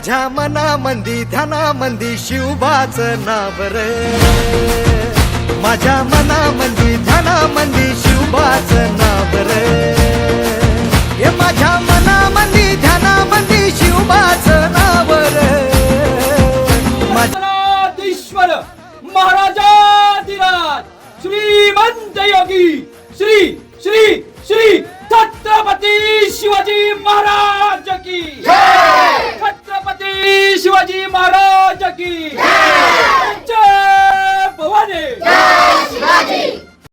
माझ्या मनामंदी ध्यानामंदी शिवबाचं नाव रे, माझ्या मनामंदी ध्यानामंदी शिवबाचं नाव रे, हे माझ्या मनामंदी ध्यानामंदी शिवबाचं नाव रे। ईश्वर महाराजाधिराज श्रीमंत योगी श्री श्री श्री छत्रपती शिवाजी महाराज की जय, छत्रपती शिवाजी महाराज की जय, जय भवानी, जय शिवाजी।